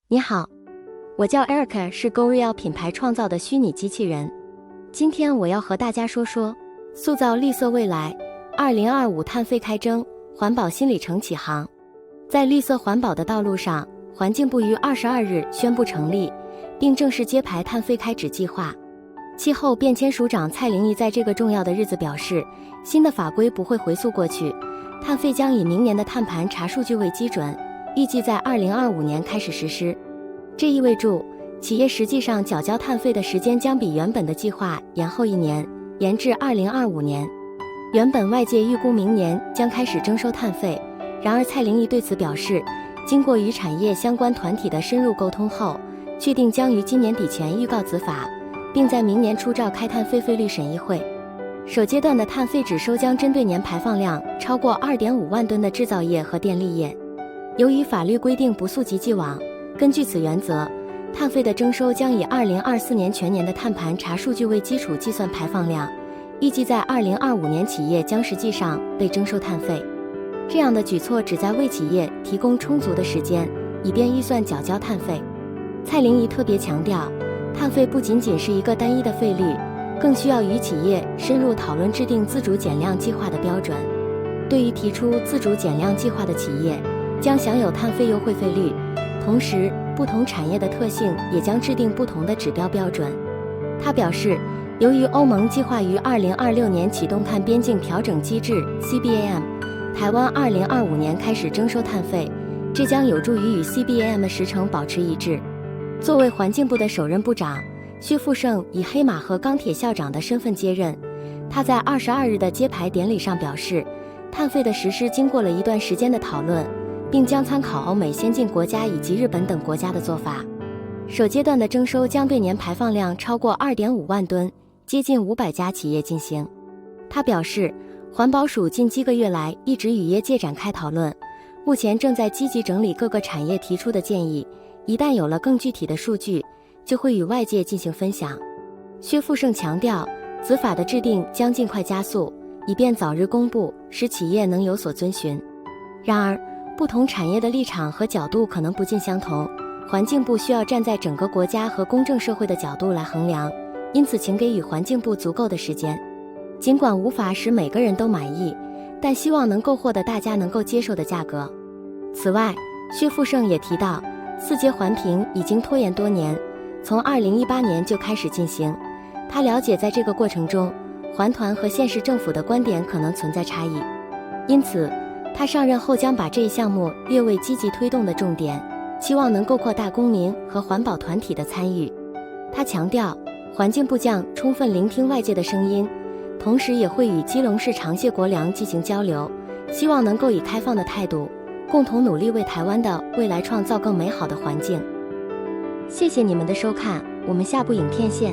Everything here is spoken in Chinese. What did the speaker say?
你好，我叫 Erica， 是 GoReal 品牌创造的虚拟机器人。今天我要和大家说说塑造绿色未来，2025碳费开征，环保新里程起航。在绿色环保的道路上，环境部于22日宣布成立，并正式揭牌碳费开指计划。气候变迁署长蔡玲仪在这个重要的日子表示，新的法规不会回溯过去，碳费将以明年的碳盘查数据为基准，预计在2025年开始实施。这意味着企业实际上缴交碳费的时间将比原本的计划延后1年，延至2025年。原本外界预估明年将开始征收碳费，然而蔡玲仪对此表示，经过与产业相关团体的深入沟通后，确定将于今年底前预告子法，并在明年初召开碳费费率审议会。首阶段的碳费只收将针对年排放量超过 2.5 万吨的制造业和电力业。由于法律规定不溯及既往，根据此原则，碳费的征收将以2024年全年的碳盘查数据为基础计算排放量，预计在2025年企业将实际上被征收碳费。这样的举措旨在为企业提供充足的时间，以便预算缴交碳费。蔡玲仪特别强调，碳费不仅仅是一个单一的费率，更需要与企业深入讨论制定自主减量计划的标准。对于提出自主减量计划的企业，将享有碳费优惠费率，同时不同产业的特性也将制定不同的指标标准。他表示，由于欧盟计划于2026年启动碳边境调整机制 CBAM， 台湾2025年开始征收碳费，这将有助于与 CBAM 的时程保持一致。作为环境部的首任部长，薛富盛以黑马和钢铁校长的身份接任。他在22日的揭牌典礼上表示，碳费的实施经过了一段时间的讨论，并将参考欧美先进国家以及日本等国家的做法。首阶段的征收将对年排放量超过 2.5 万吨、接近500家企业进行。他表示，环保署近几个月来一直与业界展开讨论，目前正在积极整理各个产业提出的建议，一旦有了更具体的数据，就会与外界进行分享。薛富盛强调，子法的制定将尽快加速，以便早日公布，使企业能有所遵循。然而，不同产业的立场和角度可能不尽相同，环境部需要站在整个国家和公正社会的角度来衡量，因此请给予环境部足够的时间。尽管无法使每个人都满意，但希望能够获得大家能够接受的价格。此外，薛富盛也提到，4阶环评已经拖延多年，从2018年就开始进行。他了解在这个过程中，环团和县市政府的观点可能存在差异，因此他上任后将把这一项目列为积极推动的重点，希望能够扩大公民和环保团体的参与。他强调，环境部将充分聆听外界的声音，同时也会与基隆市长谢国良进行交流，希望能够以开放的态度，共同努力为台湾的未来创造更美好的环境。谢谢你们的收看，我们下部影片见。